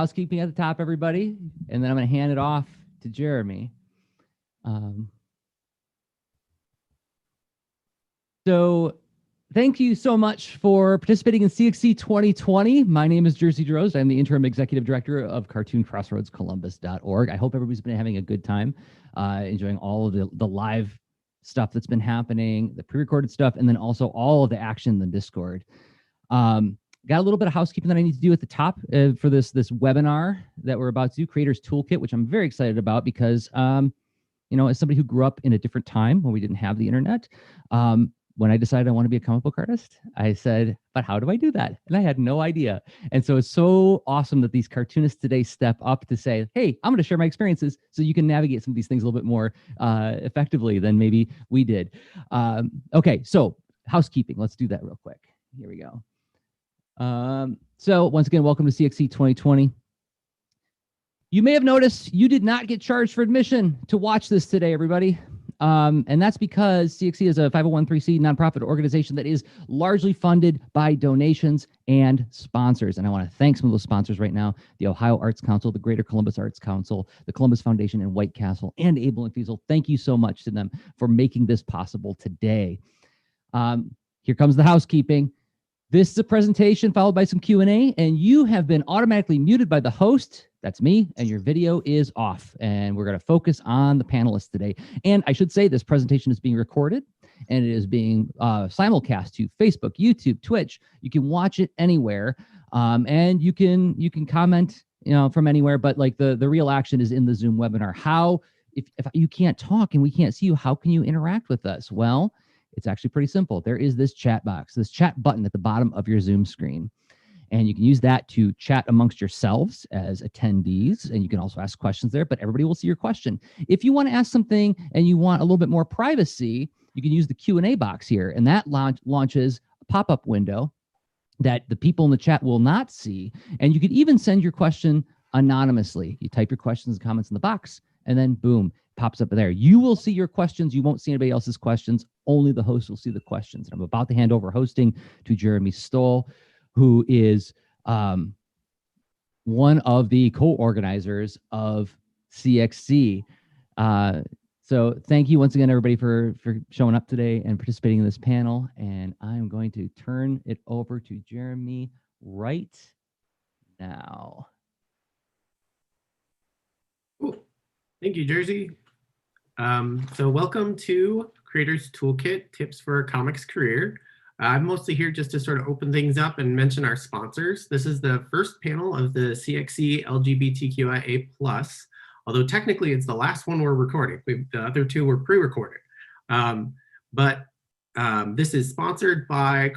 housekeeping at the top, everybody, and then I'm going to hand it off to Jeremy. So thank you so much for participating in CXC 2020. My name is Jersey Droz. I'm the interim executive director of CartoonCrossroadsColumbus.org. I hope everybody's been having a good time, enjoying all of the live stuff that's been happening, the pre-recorded stuff, and then also all of the action in the Discord. Got a little bit of housekeeping that I need to do at the top for this webinar that we're about to do, Creators Toolkit, which I'm very excited about because, you know, as somebody who grew up in a different time when we didn't have the internet, when I decided I want to be a comic book artist, I said, but how do I do that? And I had no idea. And so it's so awesome that these cartoonists today step up to say, hey, I'm going to share my experiences so you can navigate some of these things a little bit more effectively than maybe we did. Okay, so housekeeping. Let's do that real quick. Here we go. So once again, welcome to CXC 2020. You may have noticed you did not get charged for admission to watch this today, everybody. And that's because CXC is a 501(c) nonprofit organization that is largely funded by donations and sponsors. And I want to thank some of those sponsors right now: the Ohio Arts Council, the Greater Columbus Arts Council, the Columbus Foundation in White Castle, and Abel and Fiesel. Thank you so much to them for making this possible today. Here comes the housekeeping. This is a presentation followed by some Q&A, and you have been automatically muted by the host. That's me, and your video is off. And we're going to focus on the panelists today. And I should say this presentation is being recorded, and it is being simulcast to Facebook, YouTube, Twitch. You can watch it anywhere, and you can comment, you know, from anywhere. But like the real action is in the Zoom webinar. How, if you can't talk and we can't see you, how can you interact with us? Well, it's actually pretty simple. There is this chat box, this chat button at the bottom of your Zoom screen. And you can use that to chat amongst yourselves as attendees. And you can also ask questions there, but everybody will see your question. If you want to ask something and you want a little bit more privacy, you can use the Q&A box here. And that launches a pop-up window that the people in the chat will not see. And you could even send your question anonymously. You type your questions and comments in the box, and then boom, pops up there. You will see your questions. You won't see anybody else's questions. Only the host will see the questions. And I'm about to hand over hosting to Jeremy Stoll, who is one of the co-organizers of CXC. So thank you once again, everybody, for showing up today and participating in this panel. And I'm going to turn it over to Jeremy right now. Cool. Thank you, Jersey. So welcome to Creators Toolkit, Tips for a Comics Career. I'm mostly here just to sort of open things up and mention our sponsors. This is the first panel of the CXC LGBTQIA+, although technically it's the last one we're recording. The other two were pre-recorded. This is sponsored by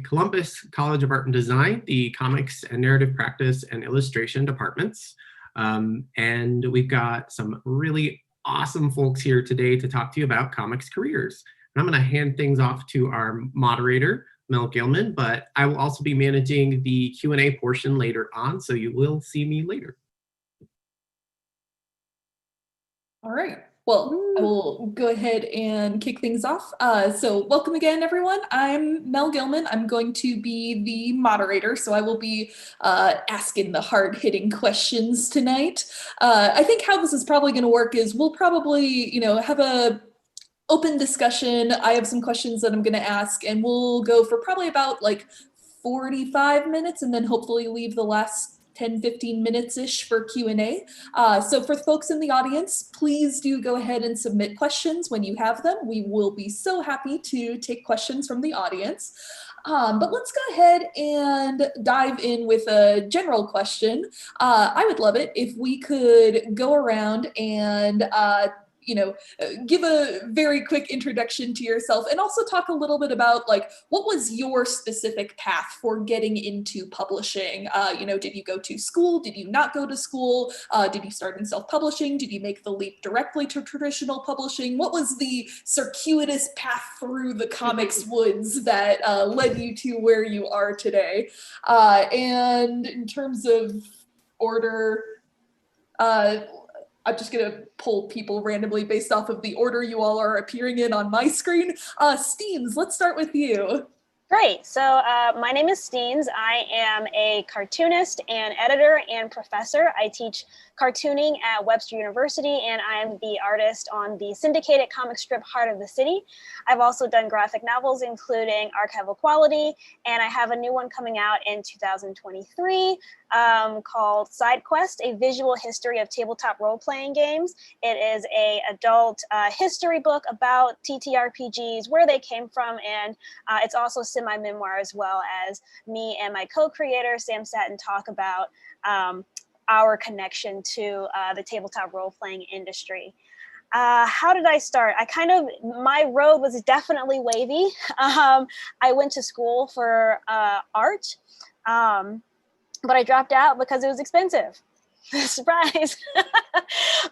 Columbus College of Art and Design, the Comics and Narrative Practice and Illustration departments. And we've got some really awesome folks here today to talk to you about comics careers. And I'm going to hand things off to our moderator, Mel Gillman, but I will also be managing the Q&A portion later on, so you will see me later. All right. Well, I will go ahead and kick things off. So welcome again, everyone. I'm Mel Gillman. I'm going to be the moderator, so I will be asking the hard-hitting questions tonight. I think how this is probably going to work is we'll probably, have a open discussion. I have some questions that I'm going to ask, and we'll go for probably about like 45 minutes, and then hopefully leave the last 10-15 minutes-ish for Q&A. So for folks in the audience, please do go ahead and submit questions when you have them. We will be so happy to take questions from the audience. But let's go ahead and dive in with a general question. I would love it if we could go around and give a very quick introduction to yourself, and also talk a little bit about like, what was your specific path for getting into publishing? Did you go to school? Did you not go to school? Did you start in self-publishing? Did you make the leap directly to traditional publishing? What was the circuitous path through the comics woods that led you to where you are today? And in terms of order, I'm just going to pull people randomly based off of the order you all are appearing in on my screen. Steenz, let's start with you. Great. So my name is Steenz. I am a cartoonist and editor and professor. I teach cartooning at Webster University, and I'm the artist on the syndicated comic strip Heart of the City. I've also done graphic novels, including Archival Quality, and I have a new one coming out in 2023 called Side Quest, A Visual History of Tabletop Role-Playing Games. It is an adult history book about TTRPGs, where they came from, and it's also semi-memoir, as well as me and my co-creator, Sam Satin, talk about our connection to the tabletop role-playing industry. How did I start? My road was definitely wavy. I went to school for art, but I dropped out because it was expensive. Surprise.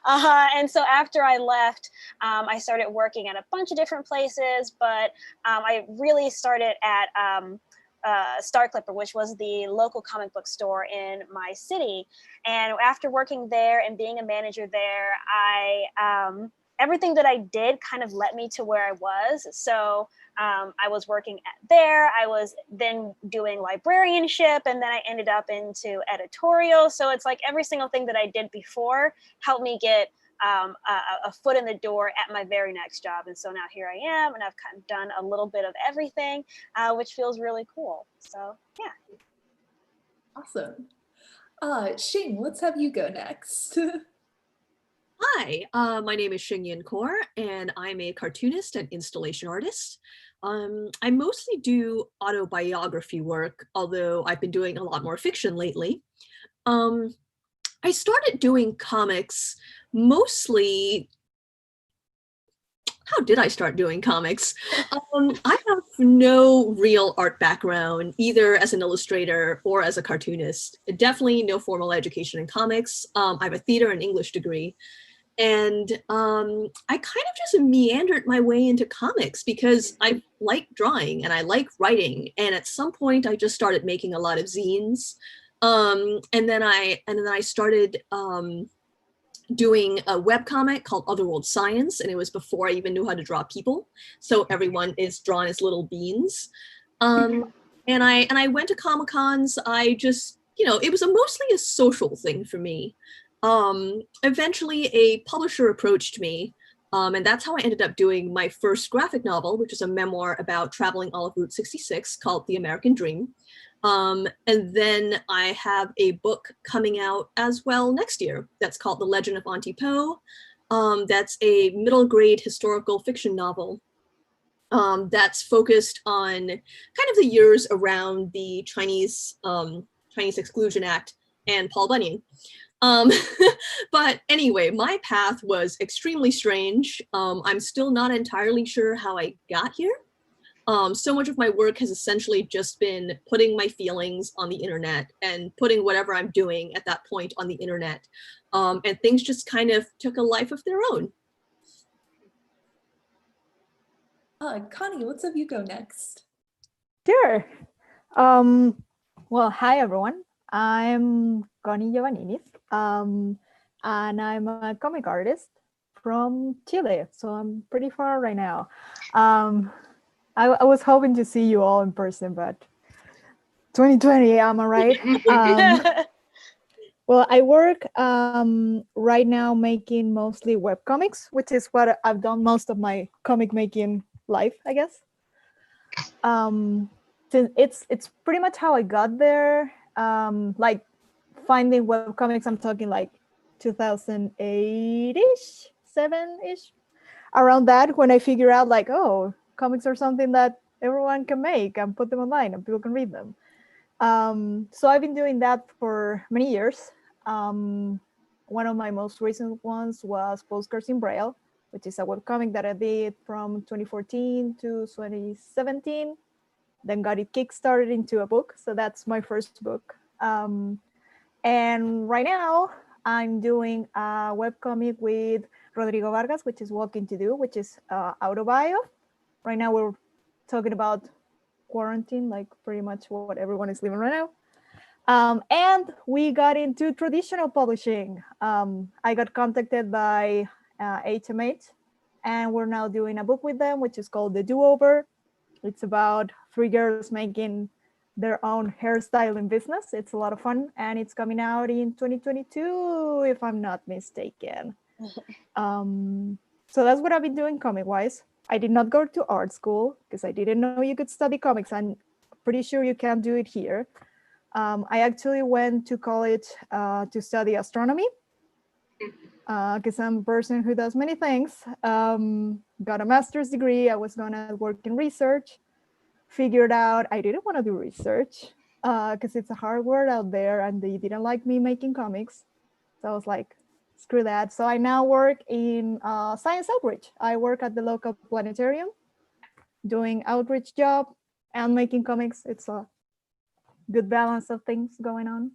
And so after I left, I started working at a bunch of different places, but I really started at Star Clipper, which was the local comic book store in my city. And after working there and being a manager there, everything that I did kind of led me to where I was. So I was working there. I was then doing librarianship, and then I ended up into editorial. So it's like every single thing that I did before helped me get a foot in the door at my very next job. And so now here I am, and I've kind of done a little bit of everything, which feels really cool. So yeah. Awesome. Shing, let's have you go next. Hi, my name is Shing Yin Khor, and I'm a cartoonist and installation artist. I mostly do autobiography work, although I've been doing a lot more fiction lately. I started doing comics mostly. How did I start doing comics? I have no real art background, either as an illustrator or as a cartoonist. Definitely no formal education in comics. I have a theater and English degree. And I kind of just meandered my way into comics because I like drawing and I like writing. And at some point I just started making a lot of zines. And then I started doing a webcomic called Otherworld Science, and it was before I even knew how to draw people. So everyone is drawn as little beans. And I went to Comic-Cons. I just, it was mostly a social thing for me. Eventually a publisher approached me, and that's how I ended up doing my first graphic novel, which is a memoir about traveling all of Route 66 called The American Dream. And then I have a book coming out as well next year that's called The Legend of Monty Poe. That's a middle grade historical fiction novel that's focused on kind of the years around the Chinese Exclusion Act and Paul Bunyan. But anyway, my path was extremely strange. I'm still not entirely sure how I got here. So much of my work has essentially just been putting my feelings on the internet and putting whatever I'm doing at that point on the internet. And things just kind of took a life of their own. Coni, let's have you go next. Sure. Well, hi, everyone. I'm Coni Yovaniniz, and I'm a comic artist from Chile, so I'm pretty far right now. I was hoping to see you all in person, but 2020, am I right? Well, I work right now making mostly webcomics, which is what I've done most of my comic making life, I guess. It's pretty much how I got there. Like finding webcomics, I'm talking like 2008-ish, 7-ish, around that, when I figure out like, oh, comics are something that everyone can make and put them online and people can read them. So I've been doing that for many years. One of my most recent ones was Postcards in Braille, which is a webcomic that I did from 2014 to 2017. Then got it kickstarted into a book. So that's my first book. And right now I'm doing a webcomic with Rodrigo Vargas, which is Walking to Do, which is autobio. Right now we're talking about quarantine, like pretty much what everyone is living right now. And we got into traditional publishing. I got contacted by HMH, and we're now doing a book with them, which is called The Do-Over. It's about three girls making their own hairstyling business. It's a lot of fun, and it's coming out in 2022, if I'm not mistaken. So that's what I've been doing comic-wise. I did not go to art school because I didn't know you could study comics. I'm pretty sure you can't do it here. I actually went to college to study astronomy because I'm a person who does many things. Got a master's degree. I was gonna work in research. Figured out I didn't want to do research because it's a hard word out there, and they didn't like me making comics. So I was like, screw that. So I now work in science outreach. I work at the local planetarium doing outreach job and making comics. It's a good balance of things going on.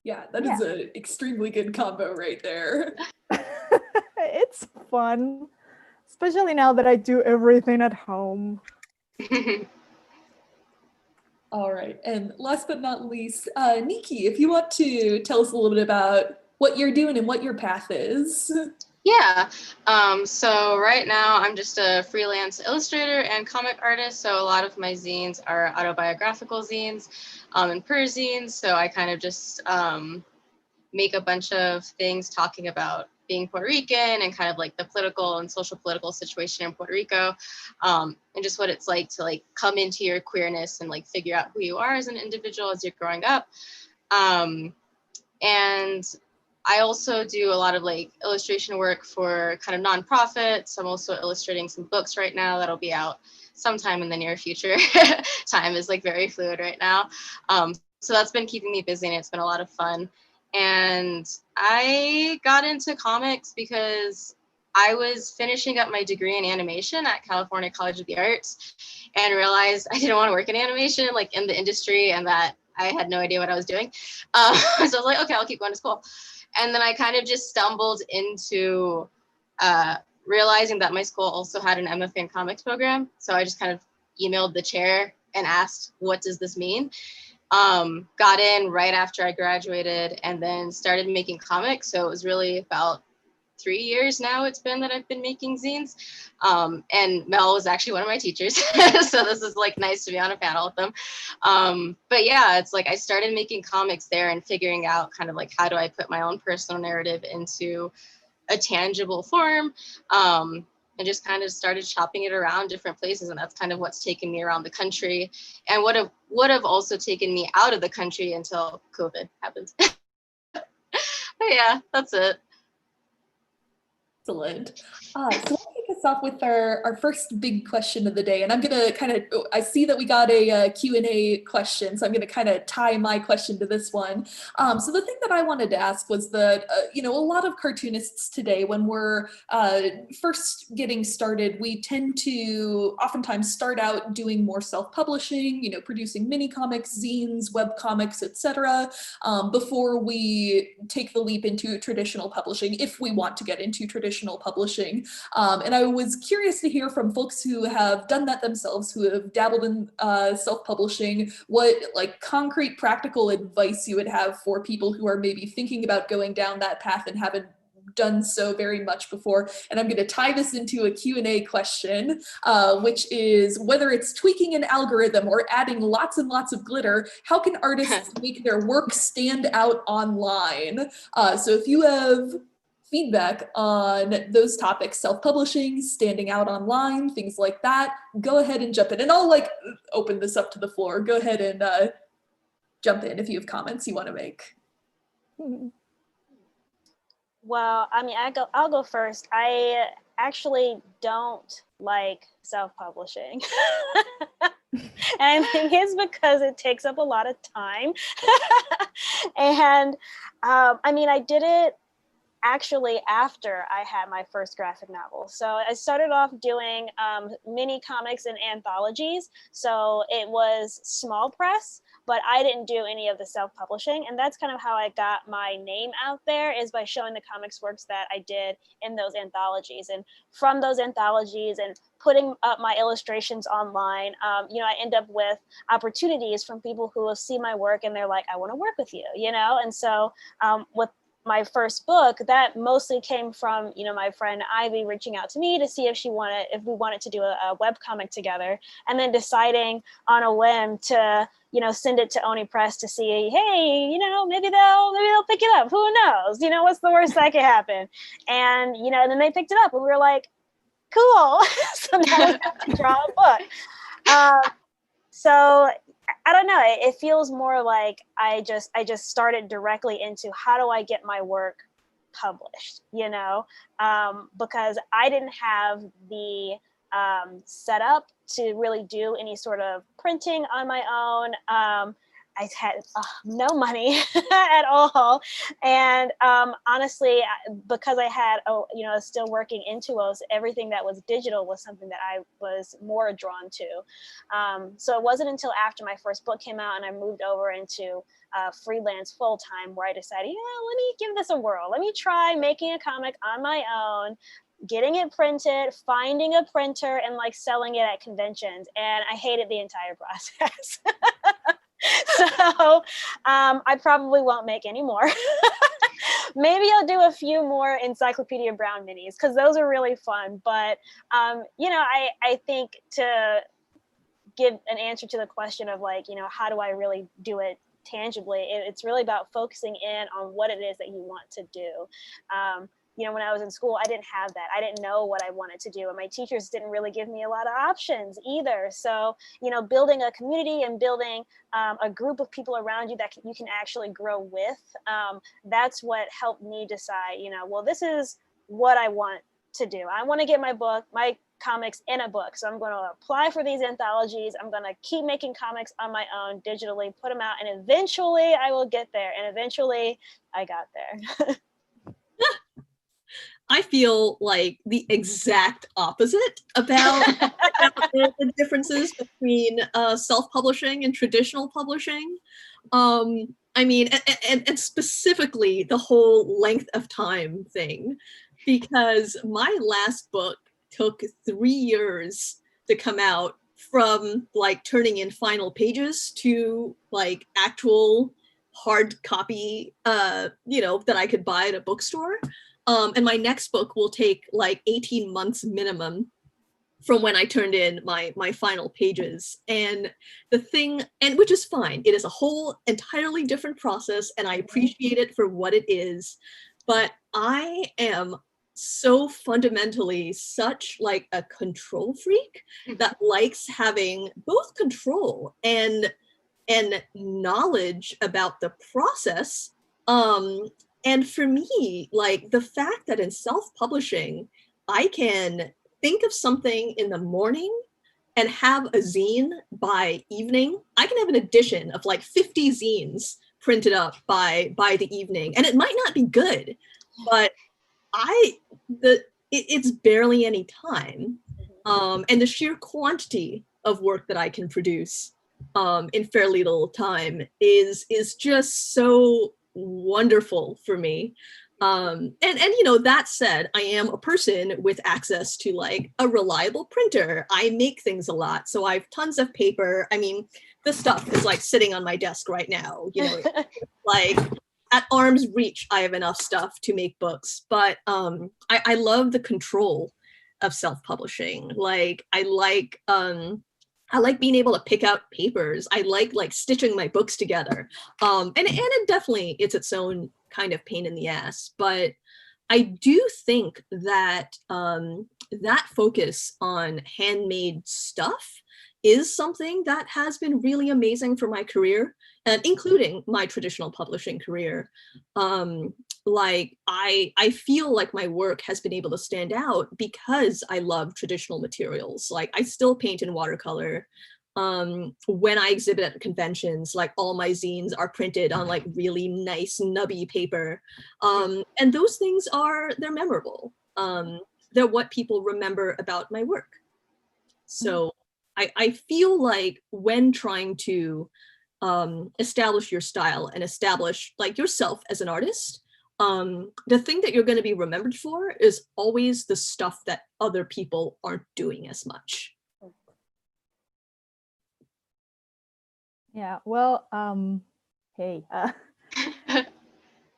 Yeah, that is an extremely good combo right there. It's fun, especially now that I do everything at home. All right, and last but not least, Nikki, if you want to tell us a little bit about what you're doing and what your path is. Yeah, so right now I'm just a freelance illustrator and comic artist. So a lot of my zines are autobiographical zines and perzines. So I kind of just make a bunch of things talking about being Puerto Rican and kind of like the political and social political situation in Puerto Rico, and just what it's like to like come into your queerness and like figure out who you are as an individual as you're growing up. And I also do a lot of like illustration work for kind of nonprofits. I'm also illustrating some books right now that'll be out sometime in the near future. Time is like very fluid right now. So that's been keeping me busy, and it's been a lot of fun. And I got into comics because I was finishing up my degree in animation at California College of the Arts and realized I didn't want to work in animation, like in the industry, and that I had no idea what I was doing. So I was like, okay, I'll keep going to school. And then I kind of just stumbled into realizing that my school also had an MFA in comics program. So I just kind of emailed the chair and asked, what does this mean? Got in right after I graduated and then started making comics. So it was really about 3 years now it's been that I've been making zines. And Mel was actually one of my teachers. So this is like nice to be on a panel with them. But yeah, it's like I started making comics there and figuring out kind of like, how do I put my own personal narrative into a tangible form? And just kind of started shopping it around different places. And that's kind of what's taken me around the country and would have also taken me out of the country until COVID happened. But yeah, that's it. Excellent. So let's kick us off with our first big question of the day. And I'm going to kind of, I see that we got a Q&A question, so I'm going to kind of tie my question to this one. So the thing that I wanted to ask was that, a lot of cartoonists today, when we're first getting started, we tend to oftentimes start out doing more self-publishing, producing mini comics, zines, web comics, etc., before we take the leap into traditional publishing, if we want to get into traditional publishing. And I was curious to hear from folks who have done that themselves, who have dabbled in self-publishing, what like concrete practical advice you would have for people who are maybe thinking about going down that path and haven't done so very much before. And I'm going to tie this into a Q&A question, which is whether it's tweaking an algorithm or adding lots and lots of glitter, how can artists make their work stand out online? So if you have feedback on those topics, self-publishing, standing out online, things like that, go ahead and jump in. And I'll like open this up to the floor. Go ahead and jump in if you have comments you want to make. Well, I mean, I'll go first. I actually don't like self-publishing. And I think it's because it takes up a lot of time. And I mean, I did it actually after I had my first graphic novel. So I started off doing mini comics and anthologies. So it was small press, but I didn't do any of the self-publishing. And that's kind of how I got my name out there, is by showing the comics works that I did in those anthologies. And from those anthologies and putting up my illustrations online, I end up with opportunities from people who will see my work and they're like, I want to work with you, And so with my first book, that mostly came from, you know, my friend Ivy reaching out to me to see if we wanted to do a webcomic together, and then deciding on a whim to, you know, send it to Oni Press to see, hey, you know, maybe they'll pick it up. Who knows? You know, what's the worst that could happen? And, you know, and then they picked it up, and we were like, cool. So now we have to draw a book. So I don't know. It feels more like I just started directly into how do I get my work published, you know, because I didn't have the setup to really do any sort of printing on my own. I had no money at all. And honestly, because I had, you know, still working in Tuos, everything that was digital was something that I was more drawn to. So it wasn't until after my first book came out and I moved over into freelance full-time where I decided, you know, let me give this a whirl. Let me try making a comic on my own, getting it printed, finding a printer, and like selling it at conventions. And I hated the entire process. So I probably won't make any more. Maybe I'll do a few more Encyclopedia Brown minis because those are really fun. But, you know, I think to give an answer to the question of like, you know, how do I really do it tangibly? It's really about focusing in on what it is that you want to do. You know, when I was in school, I didn't have that. I didn't know what I wanted to do. And my teachers didn't really give me a lot of options either. So, you know, building a community and building a group of people around you that you can actually grow with, that's what helped me decide, you know, well, this is what I want to do. I want to get my comics in a book. So I'm going to apply for these anthologies. I'm going to keep making comics on my own digitally, put them out, and eventually I will get there. And eventually I got there. I feel like the exact opposite about the differences between self-publishing and traditional publishing. I mean, and specifically the whole length of time thing, because my last book took 3 years to come out, from like turning in final pages to like actual hard copy, you know, that I could buy at a bookstore. And my next book will take like 18 months minimum from when I turned in my final pages. And the thing, and which is fine, it is a whole entirely different process and I appreciate it for what it is. But I am so fundamentally such like a control freak that likes having both control and knowledge about the process. And for me, like the fact that in self-publishing, I can think of something in the morning and have a zine by evening. I can have an edition of like 50 zines printed up by the evening. And it might not be good, but it's barely any time. And the sheer quantity of work that I can produce in fairly little time is just so wonderful for me. And you know, that said, I am a person with access to like a reliable printer. I make things a lot, so I have tons of paper. I mean, this stuff is like sitting on my desk right now, you know, like at arm's reach, I have enough stuff to make books. But I love the control of self-publishing. Like I like being able to pick out papers. I like stitching my books together. And it definitely, it's its own kind of pain in the ass. But I do think that that focus on handmade stuff is something that has been really amazing for my career, and including my traditional publishing career. Like I feel like my work has been able to stand out because I love traditional materials. Like I still paint in watercolor. When I exhibit at conventions, like all my zines are printed on like really nice nubby paper. And those things they're memorable. They're what people remember about my work. So I feel like when trying to establish your style and establish like yourself as an artist, the thing that you're going to be remembered for is always the stuff that other people aren't doing as much. Yeah, well, hey,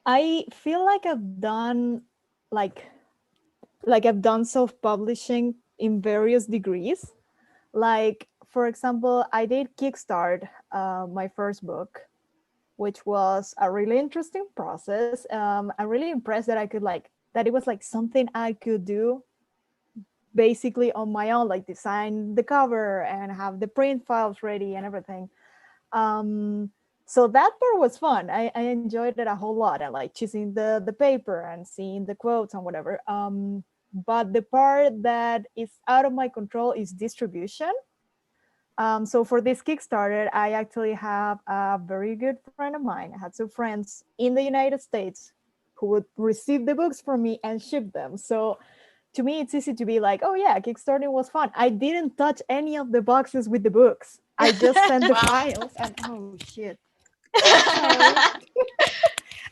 I feel like I've done like I've done self-publishing in various degrees. Like, for example, I did kickstart my first book, which was a really interesting process. I'm really impressed that I could that it was like something I could do basically on my own, like design the cover and have the print files ready and everything. So that part was fun. I enjoyed it a whole lot, and like choosing the paper and seeing the quotes and whatever. But the part that is out of my control is distribution. So for this Kickstarter, I actually have a very good friend of mine. I had some friends in the United States who would receive the books from me and ship them. So to me, it's easy to be like, oh yeah, Kickstarting was fun. I didn't touch any of the boxes with the books. I just sent the files and oh shit.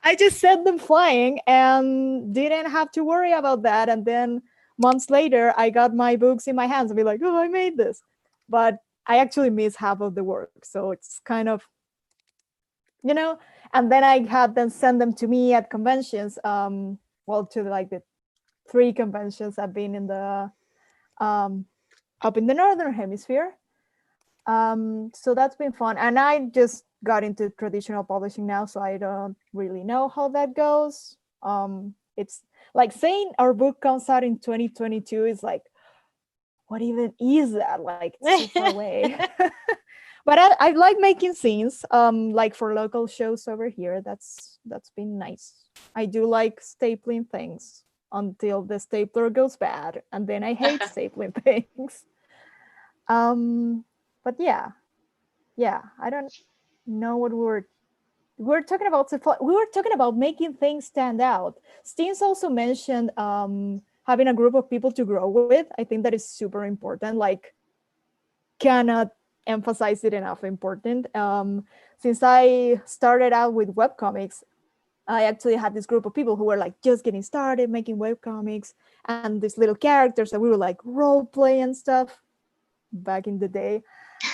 I just sent them flying and didn't have to worry about that. And then months later, I got my books in my hands and be like, oh, I made this. But I actually missed half of the work. So it's kind of, and then I had them send them to me at conventions. Well, to like the 3 conventions I've been in the, up in the Northern Hemisphere. So that's been fun. And I just got into traditional publishing now, so I don't really know how that goes. It's like saying our book comes out in 2022 is like, what even is that? Like, it's so far away. But I like making scenes, like for local shows over here. That's been nice. I do like stapling things until the stapler goes bad, and then I hate stapling things. But yeah, I don't know what we're talking about. We were talking about making things stand out. Steenz also mentioned having a group of people to grow with. I think that is super important. Like, cannot emphasize it enough important. Since I started out with webcomics, I actually had this group of people who were like just getting started making webcomics, and these little characters that we were like role play and stuff back in the day.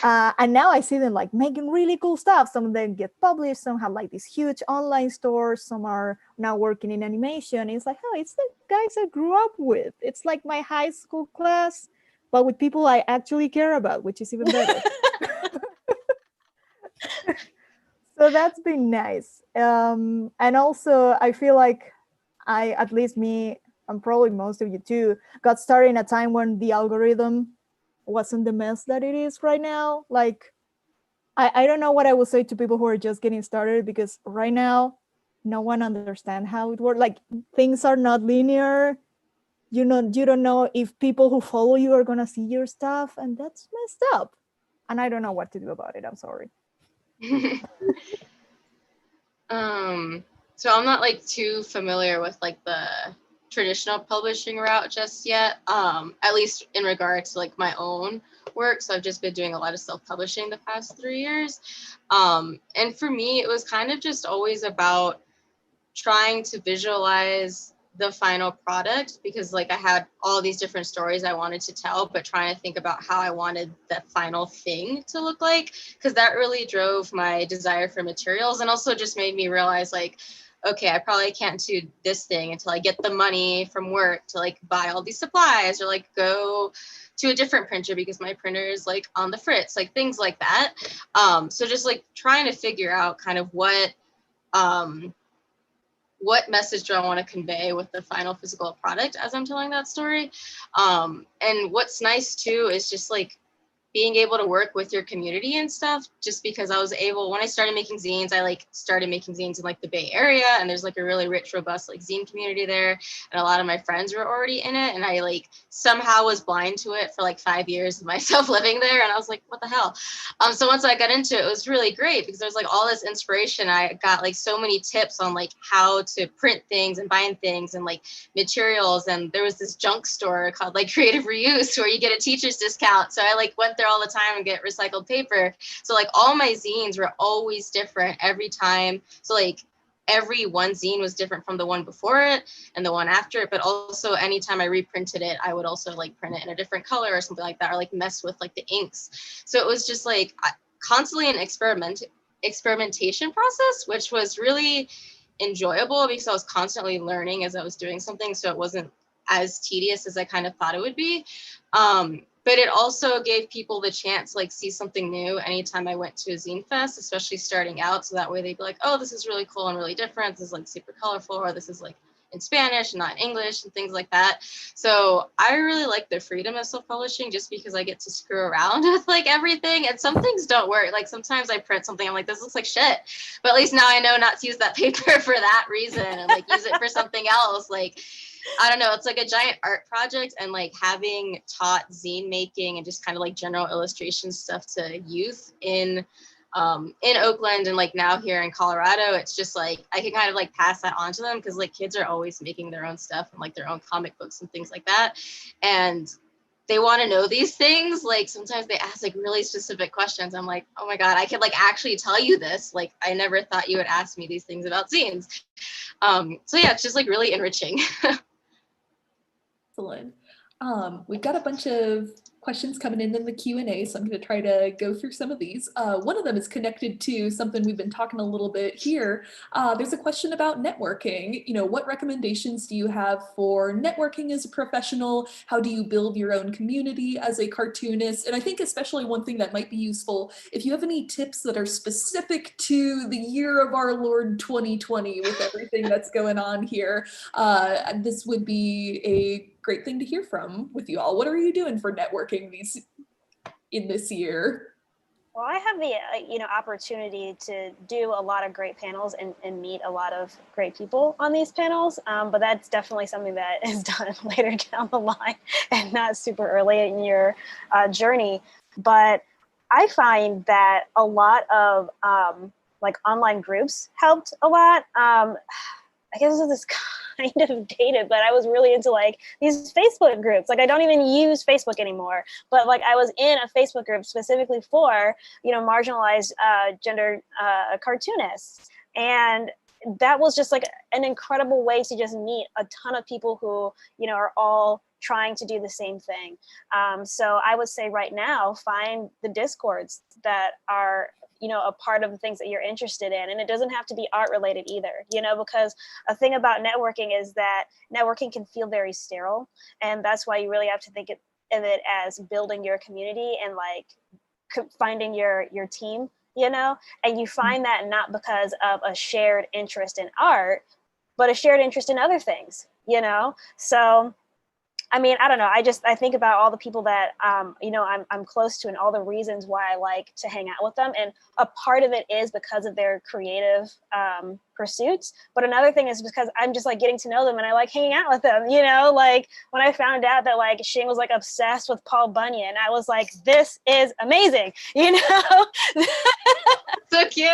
And now I see them like making really cool stuff. Some of them get published, some have like these huge online stores, some are now working in animation. It's like, oh, it's the guys I grew up with. It's like my high school class, but with people I actually care about, which is even better. So that's been nice. And also I feel like at least me, and probably most of you too, got started in a time when the algorithm wasn't the mess that it is right now. Like, I don't know what I will say to people who are just getting started, because right now no one understands how it works. Like, things are not linear. You don't know if people who follow you are gonna see your stuff, and that's messed up. And I don't know what to do about it. I'm sorry. So I'm not like too familiar with like the traditional publishing route just yet, at least in regards to like my own work. So I've just been doing a lot of self-publishing the past 3 years. And for me, it was kind of just always about trying to visualize the final product, because like I had all these different stories I wanted to tell, but trying to think about how I wanted the final thing to look like, because that really drove my desire for materials, and also just made me realize like, okay, I probably can't do this thing until I get the money from work to like buy all these supplies, or like go to a different printer because my printer is like on the fritz, like things like that. So just like trying to figure out kind of what message do I want to convey with the final physical product as I'm telling that story. And what's nice too is just like being able to work with your community and stuff, just because I was able, when I started making zines, I like started making zines in like the Bay Area, and there's like a really rich, robust like zine community there. And a lot of my friends were already in it. And I like somehow was blind to it for like 5 years of myself living there. And I was like, what the hell? So once I got into it, it was really great, because there's like all this inspiration. I got like so many tips on like how to print things and bind things and like materials. And there was this junk store called like Creative Reuse where you get a teacher's discount. So I like went there all the time and get recycled paper. So like all my zines were always different every time. So like every one zine was different from the one before it and the one after it. But also anytime I reprinted it, I would also like print it in a different color or something like that, or like mess with like the inks. So it was just like constantly an experimentation process, which was really enjoyable because I was constantly learning as I was doing something. So it wasn't as tedious as I kind of thought it would be. But it also gave people the chance to like see something new anytime I went to a zine fest, especially starting out. So that way they'd be like, oh, this is really cool and really different. This is like super colorful, or this is like in Spanish and not in English and things like that. So I really like the freedom of self-publishing just because I get to screw around with like everything, and some things don't work. Like sometimes I print something, I'm like, this looks like shit, but at least now I know not to use that paper for that reason and like use it for something else. Like, I don't know, it's like a giant art project, and like having taught zine making and just kind of like general illustration stuff to youth in Oakland and like now here in Colorado, it's just like I can kind of like pass that on to them because like kids are always making their own stuff and like their own comic books and things like that, and they want to know these things. Like sometimes they ask like really specific questions. I'm like, oh my god, I could like actually tell you this. Like I never thought you would ask me these things about zines. So yeah, it's just like really enriching. Excellent. We've got a bunch of questions coming in the Q&A, so I'm going to try to go through some of these. One of them is connected to something we've been talking a little bit here. There's a question about networking. You know, what recommendations do you have for networking as a professional? How do you build your own community as a cartoonist? And I think especially one thing that might be useful, if you have any tips that are specific to the year of our Lord 2020 with everything that's going on here, this would be a great thing to hear from with you all. What are you doing for networking in this year? Well, I have the opportunity to do a lot of great panels and meet a lot of great people on these panels, but that's definitely something that is done later down the line and not super early in your journey. But I find that a lot of like online groups helped a lot. I guess this is kind of dated, but I was really into like these Facebook groups. Like I don't even use Facebook anymore, but like I was in a Facebook group specifically for, marginalized gender cartoonists. And that was just like an incredible way to just meet a ton of people who, are all trying to do the same thing. So I would say right now, find the Discords that are a part of the things that you're interested in. And it doesn't have to be art related either, because a thing about networking is that networking can feel very sterile. And that's why you really have to think of it as building your community and like finding your team, and you find that not because of a shared interest in art, but a shared interest in other things, So I mean, I don't know. I think about all the people that, I'm close to and all the reasons why I like to hang out with them. And a part of it is because of their creative pursuits. But another thing is because I'm just like getting to know them and I like hanging out with them, like when I found out that like Shing was like obsessed with Paul Bunyan, I was like, this is amazing, So cute.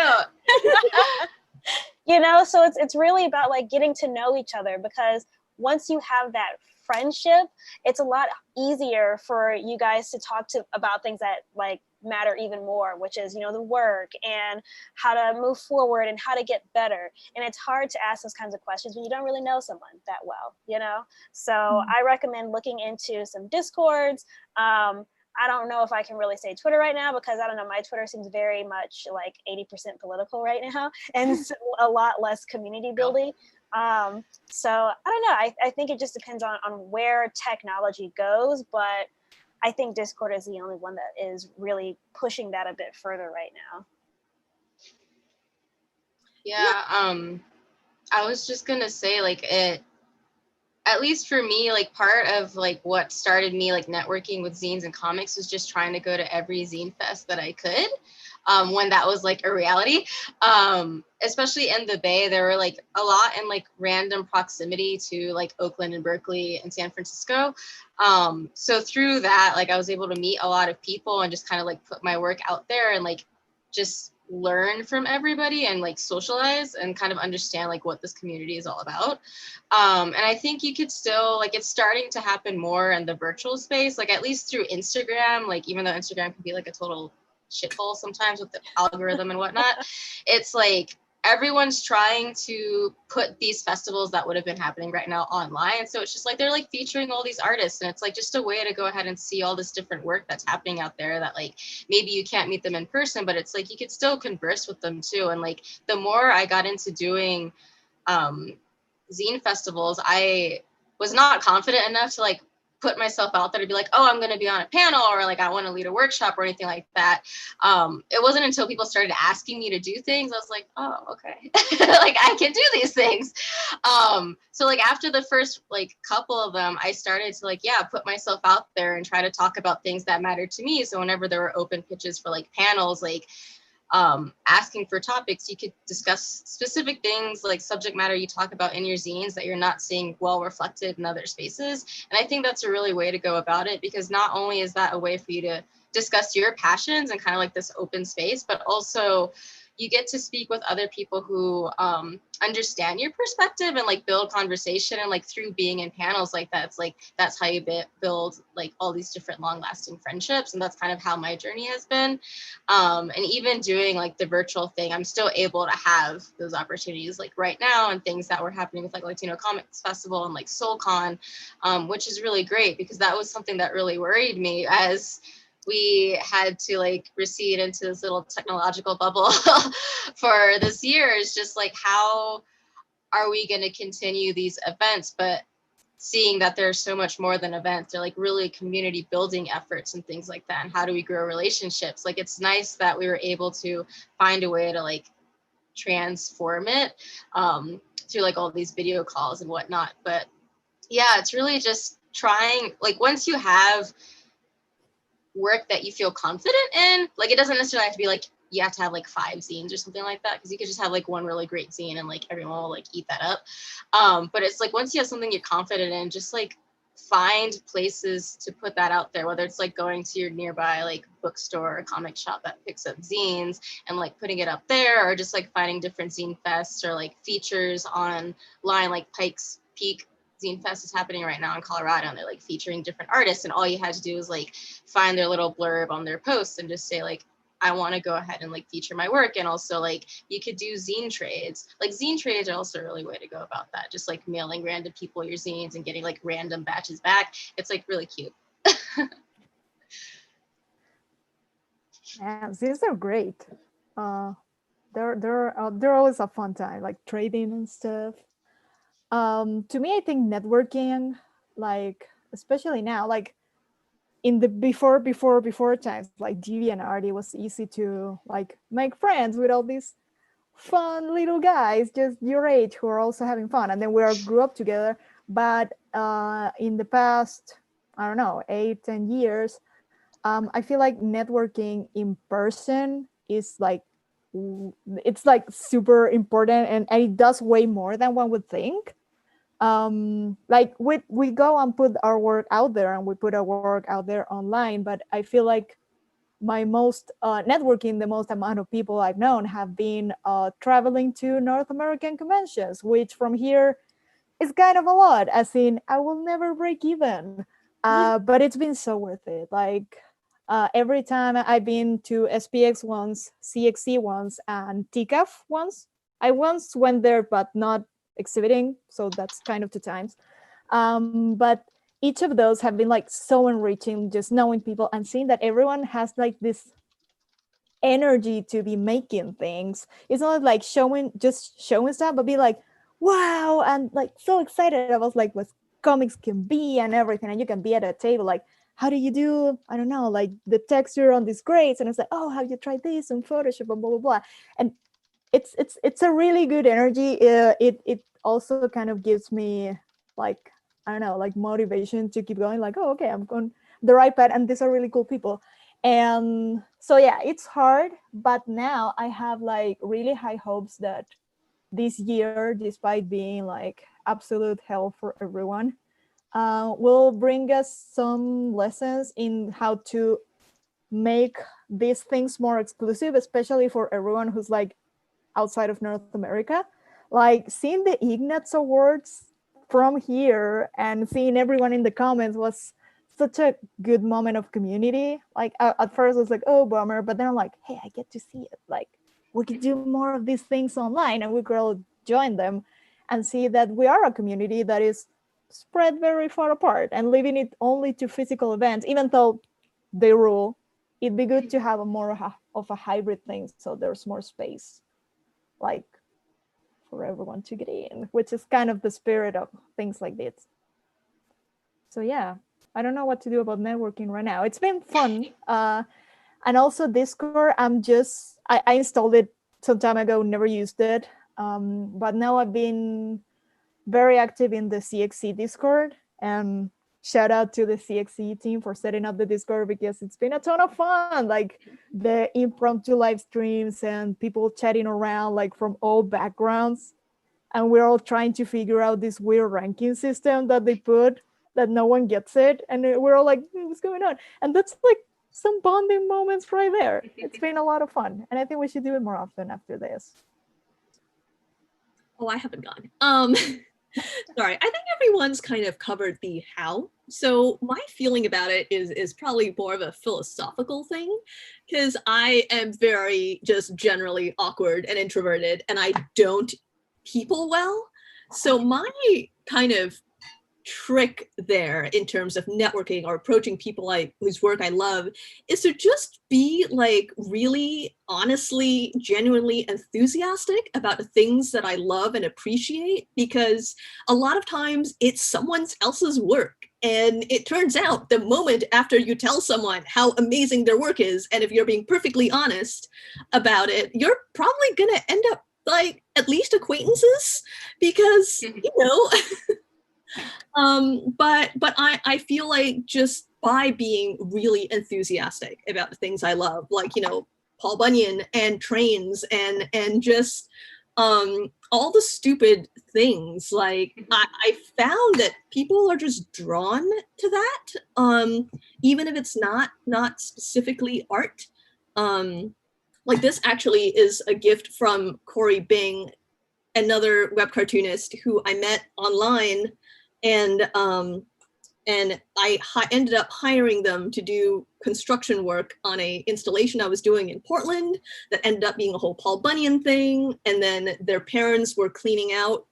So it's really about like getting to know each other, because once you have that friendship, it's a lot easier for you guys to talk about things that like matter even more, which is, the work and how to move forward and how to get better. And it's hard to ask those kinds of questions when you don't really know someone that well, So I recommend looking into some Discords. I don't know if I can really say Twitter right now because I don't know, my Twitter seems very much like 80% political right now and a lot less community building. So I don't know. I think it just depends on where technology goes, but I think Discord is the only one that is really pushing that a bit further right now. Yeah, I was just gonna say like at least for me, like part of like what started me like networking with zines and comics was just trying to go to every zine fest that I could. When that was like a reality, especially in the Bay, there were like a lot in like random proximity to like Oakland and Berkeley and San Francisco. So through that, like I was able to meet a lot of people and just kind of like put my work out there and like just learn from everybody and like socialize and kind of understand like what this community is all about. And I think you could still like, it's starting to happen more in the virtual space, like at least through Instagram, like even though Instagram can be like a total shithole sometimes with the algorithm and whatnot, it's like everyone's trying to put these festivals that would have been happening right now online. So it's just like they're like featuring all these artists, and it's like just a way to go ahead and see all this different work that's happening out there that like maybe you can't meet them in person, but it's like you could still converse with them too. And like the more I got into doing zine festivals, I was not confident enough to like put myself out there to be like, oh, I'm going to be on a panel, or like I want to lead a workshop or anything like that. It wasn't until people started asking me to do things, I was like, oh, okay. Like I can do these things. So like after the first like couple of them, I started to like, yeah, put myself out there and try to talk about things that mattered to me. So whenever there were open pitches for like panels, like asking for topics, you could discuss specific things like subject matter you talk about in your zines that you're not seeing well reflected in other spaces. And I think that's a really way to go about it, because not only is that a way for you to discuss your passions and kind of like this open space, but also you get to speak with other people who understand your perspective and like build conversation. And like through being in panels like that, it's like that's how you build like all these different long lasting friendships. And that's kind of how my journey has been. And even doing like the virtual thing, I'm still able to have those opportunities like right now, and things that were happening with like Latino Comics Festival and like SoulCon, which is really great, because that was something that really worried me as we had to like recede into this little technological bubble for this year. Is just like, how are we going to continue these events, but seeing that there's so much more than events, they're like really community building efforts and things like that. And how do we grow relationships? Like, it's nice that we were able to find a way to like transform it through like all these video calls and whatnot. But yeah, it's really just trying, like once you have work that you feel confident in, like it doesn't necessarily have to be like you have to have like 5 zines or something like that, because you could just have like one really great zine and like everyone will like eat that up. But it's like once you have something you're confident in, just like find places to put that out there, whether it's like going to your nearby like bookstore or comic shop that picks up zines and like putting it up there, or just like finding different zine fests or like features online, like Pikes Peak Zine Fest is happening right now in Colorado, and they're like featuring different artists, and all you had to do is like find their little blurb on their post and just say like, I want to go ahead and like feature my work. And also like you could do zine trades. Like zine trades are also a really way to go about that. Just like mailing random people your zines and getting like random batches back. It's like really cute. Yeah, these are great. They're always a fun time, like trading and stuff. To me, I think networking, like especially now, like in the before times, like DeviantArt, it was easy to like make friends with all these fun little guys just your age who are also having fun, and then we all grew up together. But in the past, I don't know, 8-10 years, I feel like networking in person is like, it's like super important, and it does way more than one would think. Like we go and put our work out there, and we put our work out there online, but I feel like my most networking, the most amount of people I've known have been traveling to North American conventions, which from here is kind of a lot, as in I will never break even, but it's been so worth it. Like every time I've been to SPX once, CXC once, and TCAF once. I once went there, but not exhibiting, so that's kind of 2 times. But each of those have been like so enriching, just knowing people and seeing that everyone has like this energy to be making things. It's not like showing stuff, but be like, wow, and like so excited about like what comics can be and everything. And you can be at a table like, how do you do, I don't know, like the texture on these grades? And it's like, oh, have you tried this in Photoshop and blah blah blah. And it's a really good energy. It also kind of gives me like, I don't know, like motivation to keep going, like, oh, okay, I'm on the right path, and these are really cool people. And so yeah, it's hard, but now I have like really high hopes that this year, despite being like absolute hell for everyone, will bring us some lessons in how to make these things more exclusive, especially for everyone who's like outside of North America. Like seeing the Ignatz Awards from here and seeing everyone in the comments was such a good moment of community. Like at first I was like, oh, bummer, but then I'm like, hey, I get to see it. Like we could do more of these things online, and we could all join them and see that we are a community that is spread very far apart, and leaving it only to physical events, even though they rule. It'd be good to have a more of a hybrid thing, so there's more space, like for everyone to get in, which is kind of the spirit of things like this. So yeah, I don't know what to do about networking right now. It's been fun. And also Discord, I installed it some time ago, never used it. But now I've been very active in the CXC Discord, and shout out to the CXC team for setting up the Discord, because it's been a ton of fun, like the impromptu live streams and people chatting around like from all backgrounds. And we're all trying to figure out this weird ranking system that they put that no one gets it. And we're all like, what's going on? And that's like some bonding moments right there. It's been a lot of fun. And I think we should do it more often after this. Oh, I haven't gone. Sorry, I think everyone's kind of covered the how. So my feeling about it is probably more of a philosophical thing, because I am very just generally awkward and introverted, and I don't people well. So my kind of trick there in terms of networking or approaching people whose work I love is to just be like really honestly, genuinely enthusiastic about the things that I love and appreciate, because a lot of times it's someone else's work. And it turns out the moment after you tell someone how amazing their work is, and if you're being perfectly honest about it, you're probably gonna end up like at least acquaintances, because, you know, but I feel like just by being really enthusiastic about the things I love, like, you know, Paul Bunyan and trains and just all the stupid things, like I found that people are just drawn to that, even if it's not specifically art. Like this actually is a gift from Corey Bing, another web cartoonist who I met online, and I ended up hiring them to do construction work on a installation I was doing in Portland that ended up being a whole Paul Bunyan thing. And then their parents were cleaning out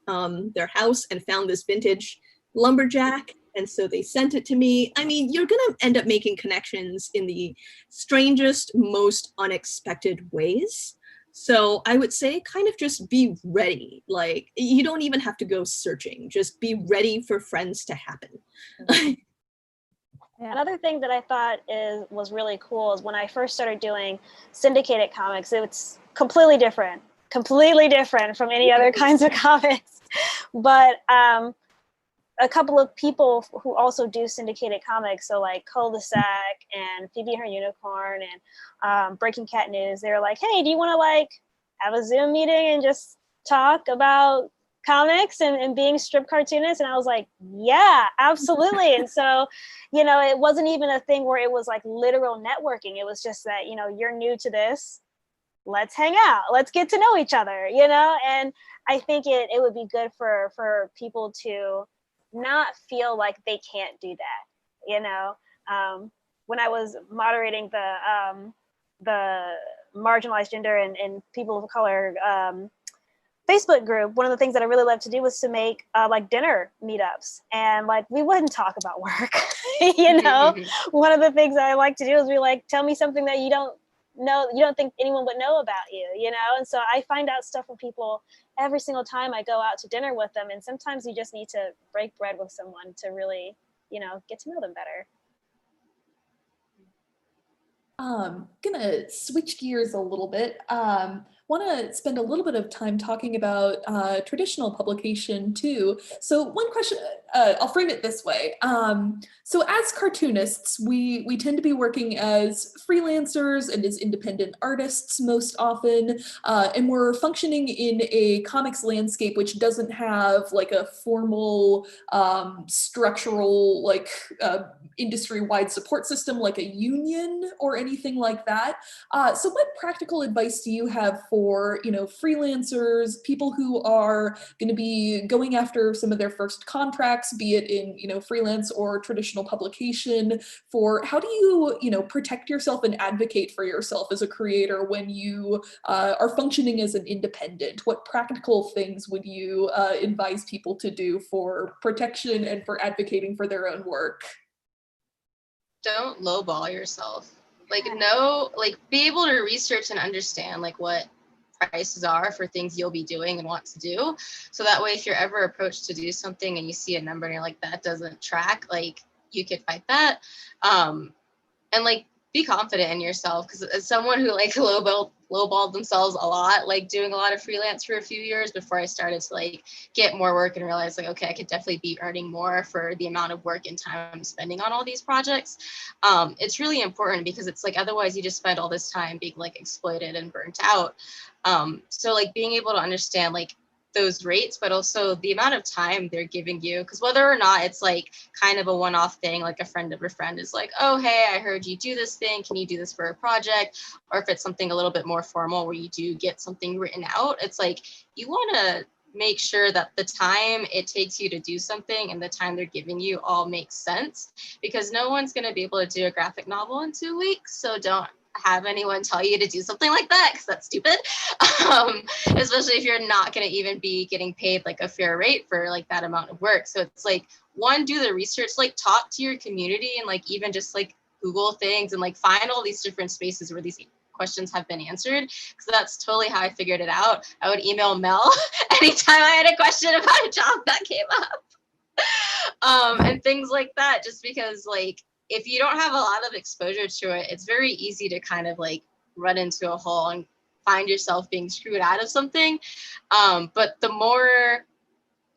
their house and found this vintage lumberjack. And so they sent it to me. I mean, you're gonna end up making connections in the strangest, most unexpected ways. So I would say kind of just be ready. Like, you don't even have to go searching, just be ready for friends to happen. Another thing that I thought was really cool is when I first started doing syndicated comics, it's completely different from any other kinds of comics. But a couple of people who also do syndicated comics, so like Cul-de-sac and Phoebe Her Unicorn and Breaking Cat News, they're like, hey, do you want to like have a Zoom meeting and just talk about comics and being strip cartoonists? And I was like, yeah, absolutely. And so, you know, it wasn't even a thing where it was like literal networking. It was just that, you know, you're new to this, let's hang out, let's get to know each other, you know? And I think it would be good for people to not feel like they can't do that, you know? When I was moderating the marginalized gender and people of color Facebook group, one of the things that I really loved to do was to make like dinner meetups, and like we wouldn't talk about work. You know, one of the things I like to do is be like, tell me something that you don't know, you don't think anyone would know about you, you know? And so I find out stuff from people every single time I go out to dinner with them, and sometimes you just need to break bread with someone to really, you know, get to know them better. Gonna switch gears a little bit. Want to spend a little bit of time talking about traditional publication too. So one question, I'll frame it this way. So as cartoonists, we tend to be working as freelancers and as independent artists most often, and we're functioning in a comics landscape which doesn't have like a formal structural like industry-wide support system like a union or anything like that. So what practical advice do you have for, you know, freelancers, people who are going to be going after some of their first contracts, be it in, you know, freelance or traditional publication, for how do you, you know, protect yourself and advocate for yourself as a creator when you are functioning as an independent? What practical things would you advise people to do for protection and for advocating for their own work? Don't lowball yourself. Like, know, like, be able to research and understand like what prices are for things you'll be doing and want to do. So that way, if you're ever approached to do something and you see a number and you're like, that doesn't track, like you could fight that. And like be confident in yourself, because as someone who like lowballed themselves a lot, like doing a lot of freelance for a few years before I started to like get more work and realize like, okay, I could definitely be earning more for the amount of work and time I'm spending on all these projects. It's really important, because it's like otherwise you just spend all this time being like exploited and burnt out. So like being able to understand like those rates, but also the amount of time they're giving you, because whether or not it's like kind of a one-off thing, like a friend of a friend is like, oh hey, I heard you do this thing, can you do this for a project? Or if it's something a little bit more formal where you do get something written out, it's like you want to make sure that the time it takes you to do something and the time they're giving you all makes sense, because no one's going to be able to do a graphic novel in 2 weeks. So don't have anyone tell you to do something like that, because that's stupid. Especially if you're not going to even be getting paid like a fair rate for like that amount of work. So it's like, one, do the research, like talk to your community, and like even just like Google things and like find all these different spaces where these questions have been answered, because that's totally how I figured it out. I would email Mel anytime I had a question about a job that came up. And things like that, just because like if you don't have a lot of exposure to it, it's very easy to kind of like run into a hole and find yourself being screwed out of something. But the more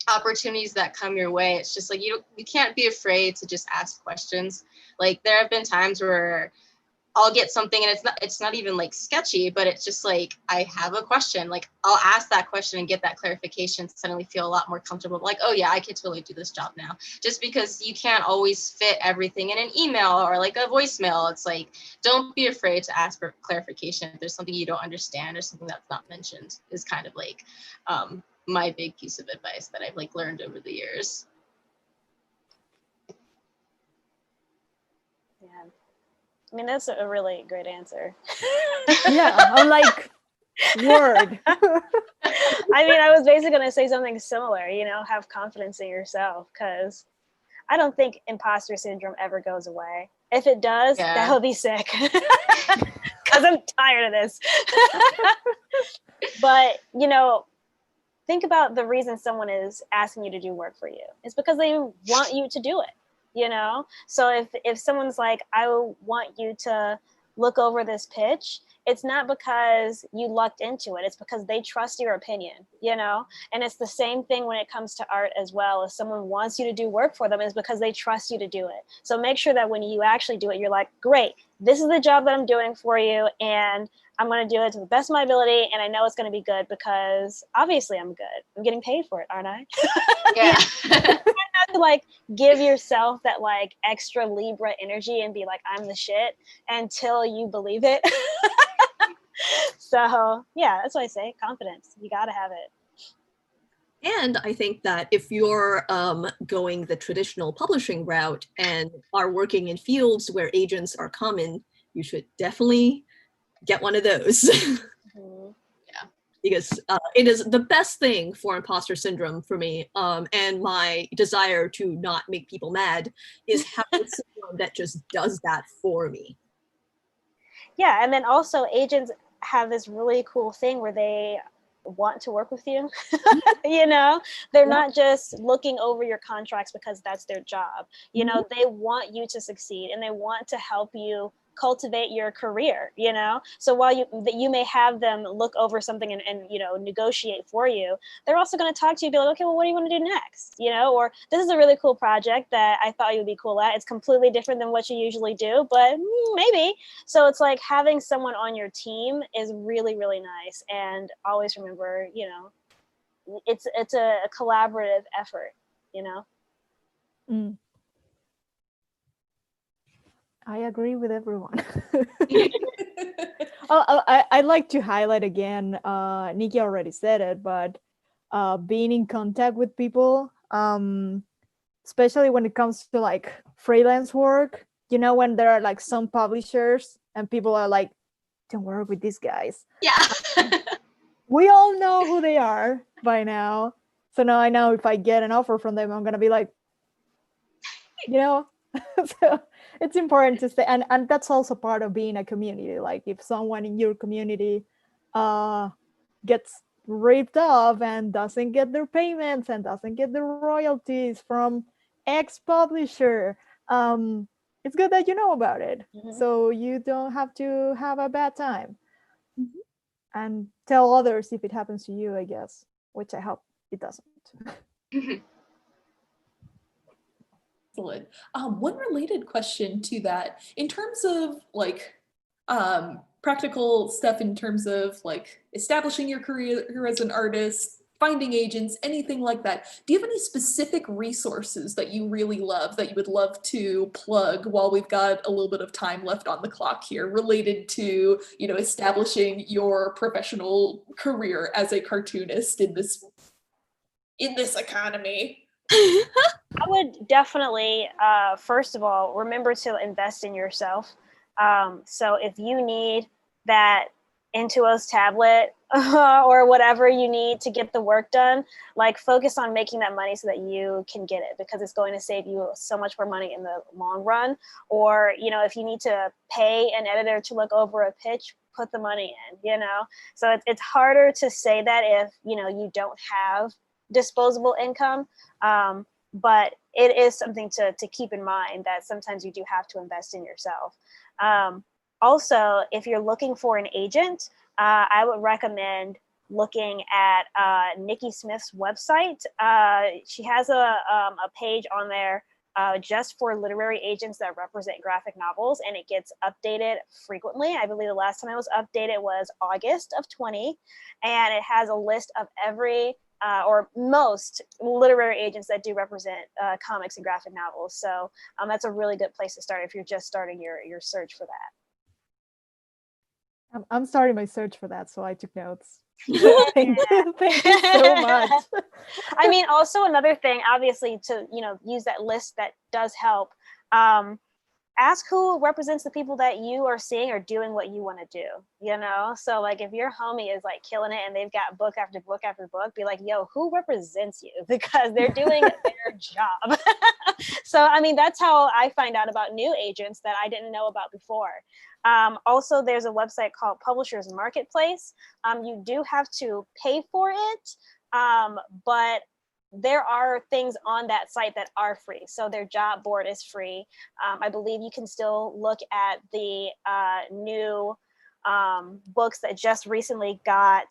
opportunities that come your way, it's just like you can't be afraid to just ask questions. Like there have been times where I'll get something and it's not even like sketchy, but it's just like, I have a question. Like I'll ask that question and get that clarification, suddenly feel a lot more comfortable. Like, oh yeah, I could totally do this job now. Just because you can't always fit everything in an email or like a voicemail. It's like, don't be afraid to ask for clarification. If there's something you don't understand or something that's not mentioned, is kind of like my big piece of advice that I've like learned over the years. Yeah. I mean, that's a really great answer. Yeah, I'm like, word. I mean, I was basically going to say something similar, you know, have confidence in yourself, because I don't think imposter syndrome ever goes away. If it does, that would be sick, because I'm tired of this. But, you know, think about the reason someone is asking you to do work for you. It's because they want you to do it. You know, so if someone's like, I want you to look over this pitch, it's not because you lucked into it. It's because they trust your opinion, you know, and it's the same thing when it comes to art as well. If someone wants you to do work for them, it's because they trust you to do it. So make sure that when you actually do it, you're like, great, this is the job that I'm doing for you, and I'm going to do it to the best of my ability, and I know it's going to be good because obviously I'm good. I'm getting paid for it, aren't I? Yeah. Not to like give yourself that like extra Libra energy and be like, I'm the shit, until you believe it. So yeah, that's why I say confidence. You got to have it. And I think that if you're going the traditional publishing route and are working in fields where agents are common, you should definitely get one of those. Mm-hmm. Yeah, because it is the best thing for imposter syndrome for me, and my desire to not make people mad is having someone that just does that for me. Yeah, and then also agents have this really cool thing where they want to work with you. You know, they're not just looking over your contracts because that's their job. You know, they want you to succeed, and they want to help you cultivate your career, you know? So while you may have them look over something and you know, negotiate for you, they're also going to talk to you and be like, okay, well, what do you want to do next? You know, or this is a really cool project that I thought you would be cool at. It's completely different than what you usually do, but maybe. So it's like having someone on your team is really, really nice. And always remember, you know, it's a collaborative effort, you know? Mm. I agree with everyone. I'd like to highlight again, Nikki already said it, but being in contact with people, especially when it comes to like freelance work, you know, when there are like some publishers and people are like, don't work with these guys. Yeah. We all know who they are by now. So now I know if I get an offer from them, I'm going to be like, you know, so it's important to stay, and that's also part of being a community. Like if someone in your community gets ripped off and doesn't get their payments and doesn't get the royalties from X publisher, it's good that you know about it, so you don't have to have a bad time. And tell others if it happens to you, I guess, which I hope it doesn't. Excellent. One related question to that, in terms of like practical stuff, in terms of like establishing your career as an artist, finding agents, anything like that, do you have any specific resources that you really love that you would love to plug while we've got a little bit of time left on the clock here, related to, you know, establishing your professional career as a cartoonist in this economy? I would definitely, first of all, remember to invest in yourself. So if you need that Intuos tablet or whatever you need to get the work done, like focus on making that money so that you can get it, because it's going to save you so much more money in the long run. Or, you know, if you need to pay an editor to look over a pitch, put the money in, you know? So it's harder to say that if, you know, you don't have disposable income. But it is something to keep in mind, that sometimes you do have to invest in yourself. Also, if you're looking for an agent, I would recommend looking at Nikki Smith's website. She has a page on there just for literary agents that represent graphic novels, and it gets updated frequently. I believe the last time it was updated was August of 20, and it has a list of every or most literary agents that do represent comics and graphic novels. So that's a really good place to start if you're just starting your search for that. I'm starting my search for that, so I took notes. Thank you so much. I mean, also another thing, obviously, to, you know, use that list, that does help. Ask who represents the people that you are seeing are doing what you want to do, you know? So like if your homie is like killing it and they've got book after book after book, be like, yo, who represents you? Because they're doing their job. So, I mean, that's how I find out about new agents that I didn't know about before. Also, there's a website called Publishers Marketplace. You do have to pay for it, but there are things on that site that are free. So their job board is free. I believe you can still look at the new books that just recently got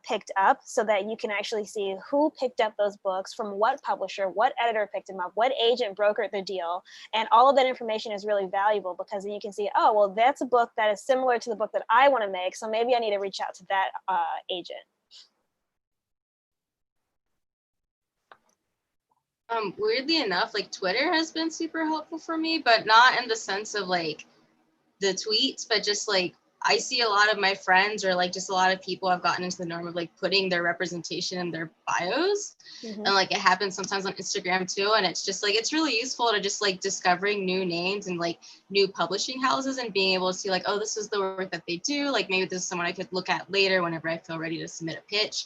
picked up, so that you can actually see who picked up those books, from what publisher, what editor picked them up, what agent brokered the deal. And all of that information is really valuable, because then you can see, oh, well, that's a book that is similar to the book that I want to make, so maybe I need to reach out to that agent. Weirdly enough, like Twitter has been super helpful for me, but not in the sense of like the tweets, but just like I see a lot of my friends, or like just a lot of people have gotten into the norm of like putting their representation in their bios. And like it happens sometimes on Instagram too. And it's just like, it's really useful to just like discovering new names and like new publishing houses, and being able to see like, oh, this is the work that they do. Like maybe this is someone I could look at later whenever I feel ready to submit a pitch.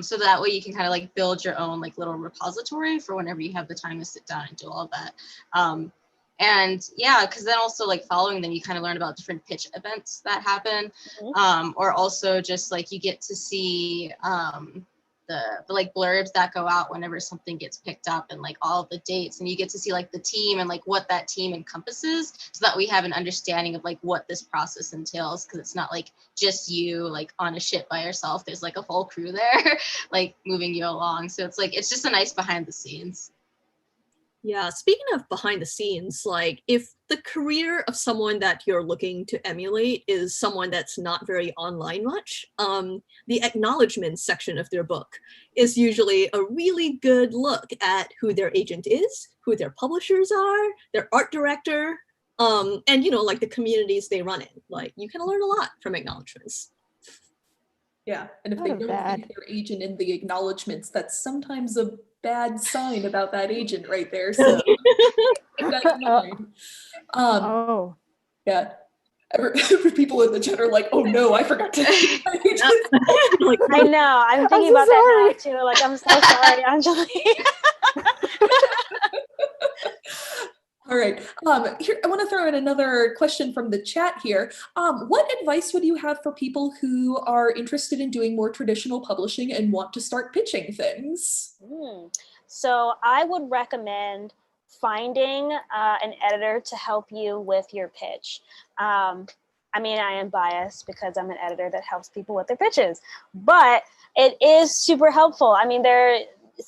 So that way you can kind of like build your own like little repository for whenever you have the time to sit down and do all of that. And yeah, because then also like following them, you kind of learn about different pitch events that happen, or also just like you get to see the like blurbs that go out whenever something gets picked up, and like all the dates, and you get to see like the team and like what that team encompasses, so that we have an understanding of like what this process entails, because it's not like just you like on a ship by yourself. There's like a whole crew there like moving you along. So it's like, it's just a nice behind the scenes. Yeah, speaking of behind the scenes, like if the career of someone that you're looking to emulate is someone that's not very online much, the acknowledgments section of their book is usually a really good look at who their agent is, who their publishers are, their art director, and you know, like the communities they run in. Like you can learn a lot from acknowledgments. Yeah, and if they don't think their agent in the acknowledgments, that's sometimes a bad sign about that agent right there. So keep that in mind. Yeah. People in the chat are like, oh no, I forgot to. I know. I'm thinking about that now too. Like, I'm so sorry, Anjali. All right. Here, I want to throw in another question from the chat here. What advice would you have for people who are interested in doing more traditional publishing and want to start pitching things? So I would recommend finding an editor to help you with your pitch. I mean, I am biased because I'm an editor that helps people with their pitches, but it is super helpful. I mean,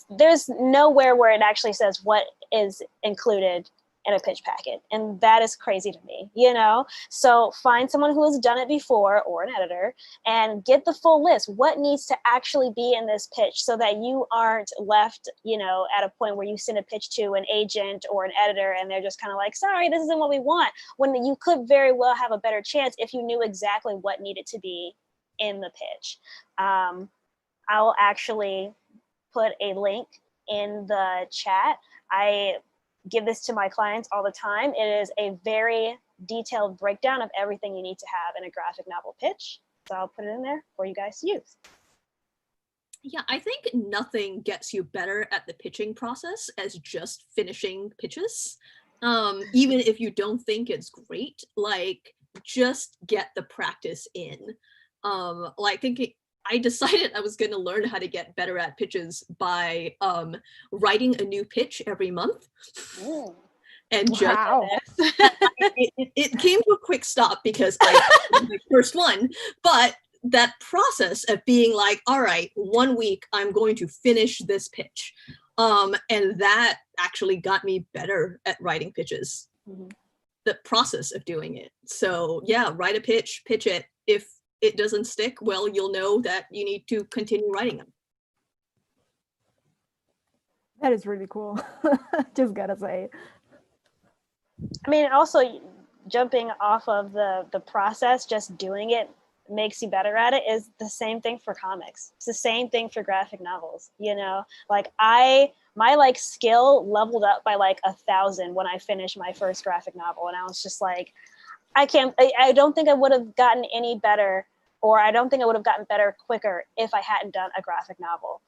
there's nowhere where it actually says what is included in a pitch packet, and that is crazy to me, you know? So find someone who has done it before, or an editor, and get the full list. What needs to actually be in this pitch so that you aren't left, you know, at a point where you send a pitch to an agent or an editor and they're just kind of like, sorry, this isn't what we want, when you could very well have a better chance if you knew exactly what needed to be in the pitch. I'll actually put a link in the chat. I give this to my clients all the time. It is a very detailed breakdown of everything you need to have in a graphic novel pitch. So I'll put it in there for you guys to use. Yeah, I think nothing gets you better at the pitching process as just finishing pitches. Even if you don't think it's great, like just get the practice in. I decided I was going to learn how to get better at pitches by writing a new pitch every month. And Wow. it came to a quick stop because I was my first one, but that process of being like, all right, 1 week, I'm going to finish this pitch. And that actually got me better at writing pitches, the process of doing it. So yeah, write a pitch, pitch it. If it doesn't stick, well, you'll know that you need to continue writing them. That is really cool. Just gotta say. I mean, also jumping off of the process, just doing it makes you better at it, is the same thing for comics. It's the same thing for graphic novels, you know? Like my like skill leveled up by like 1,000 when I finished my first graphic novel. And I was just like, I don't think I would have gotten any better, or I don't think I would have gotten better quicker if I hadn't done a graphic novel.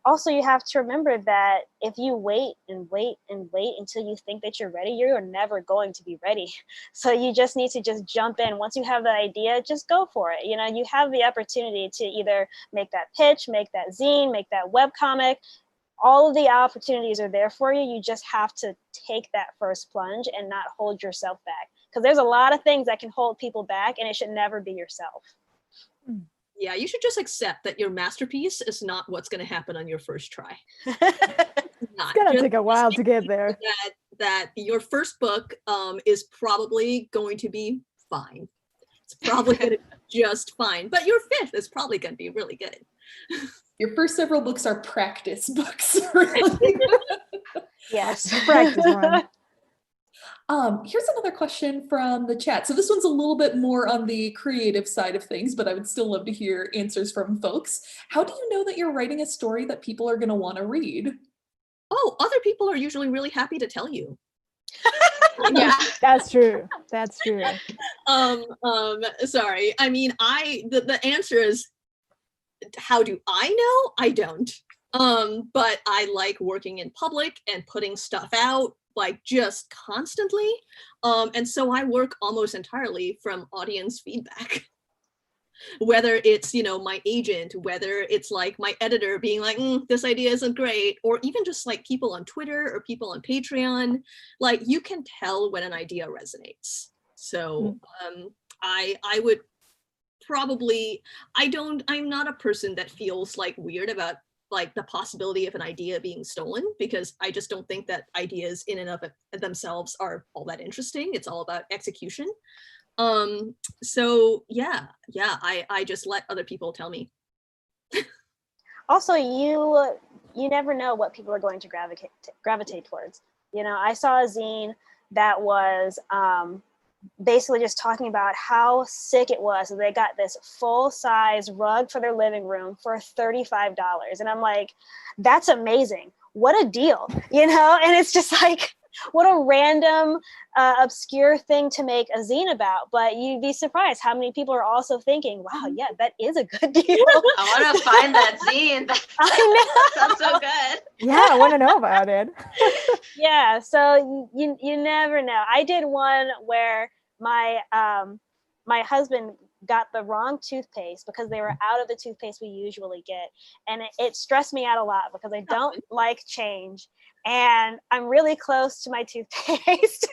Also, you have to remember that if you wait and wait and wait until you think that you're ready, you're never going to be ready. So you just need to just jump in. Once you have the idea, just go for it. You know, you have the opportunity to either make that pitch, make that zine, make that webcomic. All of the opportunities are there for you. You just have to take that first plunge and not hold yourself back. Because there's a lot of things that can hold people back, and it should never be yourself. Yeah, you should just accept that your masterpiece is not what's going to happen on your first try. It's gonna take a while to get there. That your first book is probably going to be fine. It's probably going to be just fine. But your fifth is probably going to be really good. Your first several books are practice books. Really. Yes. Practice one. Here's another question from the chat. So this one's a little bit more on the creative side of things, but I would still love to hear answers from folks. How do you know that you're writing a story that people are going to want to read? Oh, other people are usually really happy to tell you. Yeah, That's true. That's true. Sorry. I mean, the answer is, how do I know? I don't. But I like working in public and putting stuff out, like just constantly. And so I work almost entirely from audience feedback. Whether it's, you know, my agent, whether it's like my editor being like, this idea isn't great, or even just like people on Twitter or people on Patreon, like you can tell when an idea resonates. So I would probably, I'm not a person that feels like weird about like the possibility of an idea being stolen, because I just don't think that ideas in and of themselves are all that interesting. It's all about execution. So yeah, I just let other people tell me. Also, you never know what people are going to gravitate towards. You know, I saw a zine that was basically just talking about how sick it was. So they got this full-size rug for their living room for $35. And I'm like, that's amazing. What a deal, you know? And it's just like, what a random, obscure thing to make a zine about. But you'd be surprised how many people are also thinking, wow, yeah, that is a good deal. I want to find that zine. That sounds so good. Yeah, I want to know about it. Yeah, so you never know. I did one where my my husband got the wrong toothpaste because they were out of the toothpaste we usually get, and it stressed me out a lot because I don't like change, and I'm really close to my toothpaste.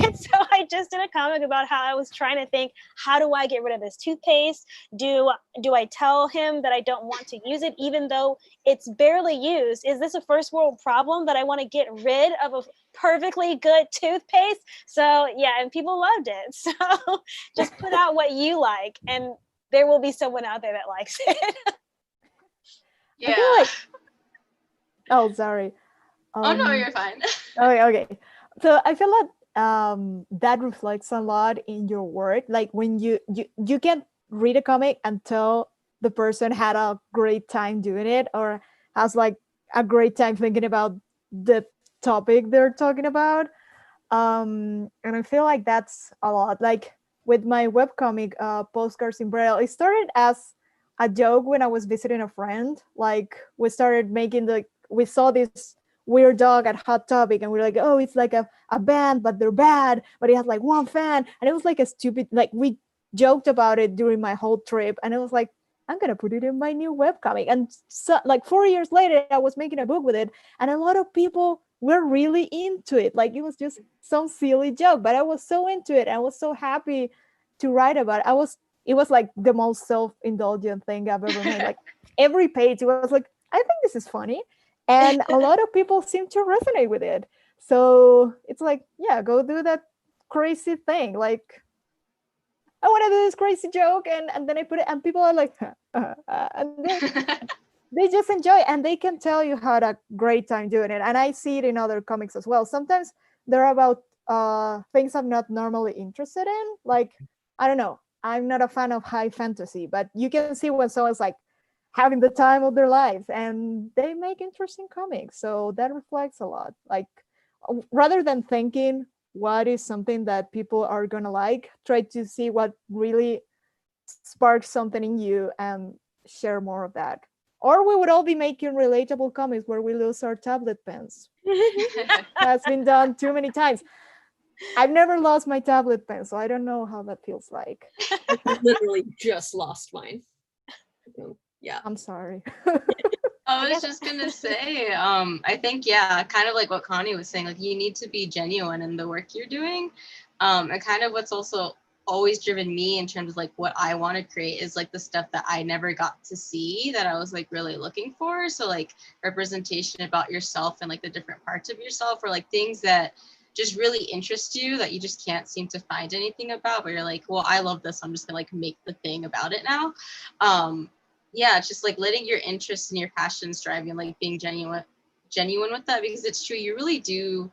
And so I just did a comic about how I was trying to think, how do I get rid of this toothpaste? Do I tell him that I don't want to use it even though it's barely used? Is this a first world problem that I want to get rid of a perfectly good toothpaste? So yeah, and people loved it. So just put out what you like, and there will be someone out there that likes it. Yeah. Oh, sorry. Oh no, you're fine. Okay. So I feel like that reflects a lot in your work. Like when you can read a comic and tell the person had a great time doing it or has like a great time thinking about the topic they're talking about. And I feel like that's a lot. Like with my webcomic, Postcards in Braille, it started as a joke when I was visiting a friend. Like we started making we saw this weird dog at Hot Topic and we were like, oh, it's like a band, but they're bad, but it has like one fan. And it was like a stupid, like we joked about it during my whole trip. And it was like, I'm going to put it in my new webcomic. And so like 4 years later, I was making a book with it. And a lot of people were really into it. Like it was just some silly joke, but I was so into it. I was so happy to write about it. It was like the most self-indulgent thing I've ever made. Like every page, it was like, I think this is funny. And a lot of people seem to resonate with it. So it's like, yeah, go do that crazy thing. Like, I want to do this crazy joke. And then I put it, and people are like, and they just enjoy it. And they can tell you had a great time doing it. And I see it in other comics as well. Sometimes they're about things I'm not normally interested in. Like, I don't know, I'm not a fan of high fantasy, but you can see when someone's like, having the time of their lives and they make interesting comics. So that reflects a lot. Like rather than thinking what is something that people are gonna like, try to see what really sparks something in you and share more of that. Or we would all be making relatable comics where we lose our tablet pens. That's been done too many times. I've never lost my tablet pen, so I don't know how that feels like. I literally just lost mine. Yeah, I'm sorry. I was just gonna say, I think, yeah, kind of like what Coni was saying, like you need to be genuine in the work you're doing. And kind of what's also always driven me in terms of like what I want to create is like the stuff that I never got to see that I was like really looking for. So like representation about yourself and like the different parts of yourself, or like things that just really interest you that you just can't seem to find anything about, but you're like, well, I love this, I'm just gonna like make the thing about it now. Yeah, it's just like letting your interests and your passions drive you and like being genuine with that, because it's true, you really do,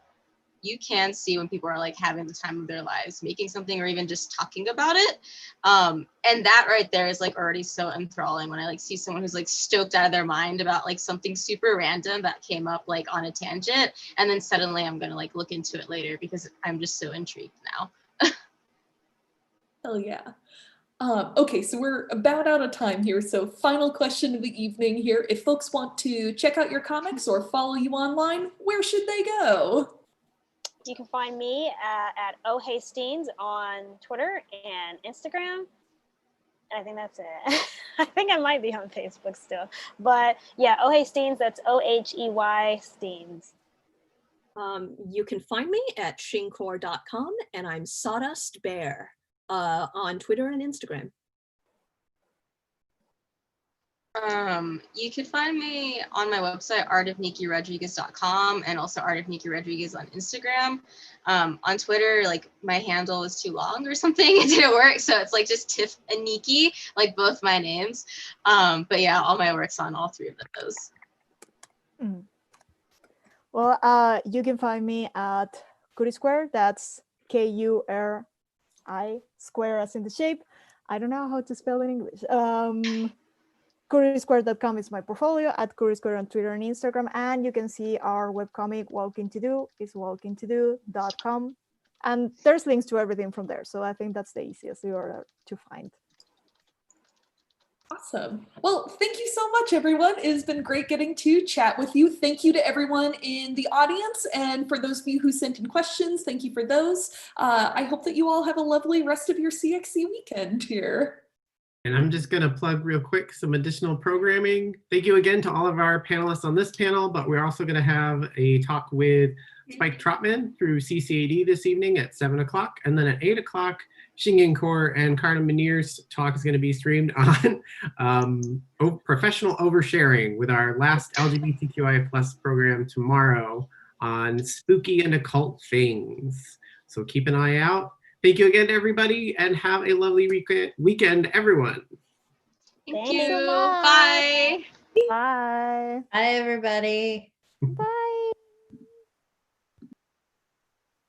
you can see when people are like having the time of their lives making something or even just talking about it. And that right there is like already so enthralling when I like see someone who's like stoked out of their mind about like something super random that came up like on a tangent, and then suddenly I'm gonna like look into it later because I'm just so intrigued now. Hell yeah. Okay, so we're about out of time here. So final question of the evening here. If folks want to check out your comics or follow you online, where should they go? You can find me at Oh Hey Steenz on Twitter and Instagram. And I think that's it. I think I might be on Facebook still. But yeah, Oh Hey Steenz, that's OHEY Steenz. You can find me at shingkhor.com, and I'm Sawdust Bear on Twitter and Instagram. You can find me on my website, artofnickyrodriguez.com, and also Art of Nicky Rodriguez on Instagram. On Twitter, like my handle was too long or something, it didn't work, so it's like just Tiff and Nikki, like both my names. But yeah, all my work's on all three of those. Well, you can find me at Kuri Square. That's Kuri square as in the shape. I don't know how to spell in English. CurrySquare.com is my portfolio, at CurrySquare on Twitter and Instagram, and you can see our webcomic Walking to Do is walkingtodo.com, and there's links to everything from there. So I think that's the easiest URL to find. Awesome. Well, thank you so much, everyone. It has been great getting to chat with you. Thank you to everyone in the audience. And for those of you who sent in questions, thank you for those. I hope that you all have a lovely rest of your CXC weekend here. And I'm just going to plug real quick some additional programming. Thank you again to all of our panelists on this panel, but we're also going to have a talk with Spike Trotman through CCAD this evening at 7 o'clock. And then at 8 o'clock, Shing Yin Khor and Karna Munir's talk is going to be streamed on professional oversharing with our last LGBTQIA+ program tomorrow on spooky and occult things. So keep an eye out. Thank you again, everybody, and have a lovely weekend, everyone. Thank Thank you. you so much. Bye. Bye. Bye, everybody. Bye.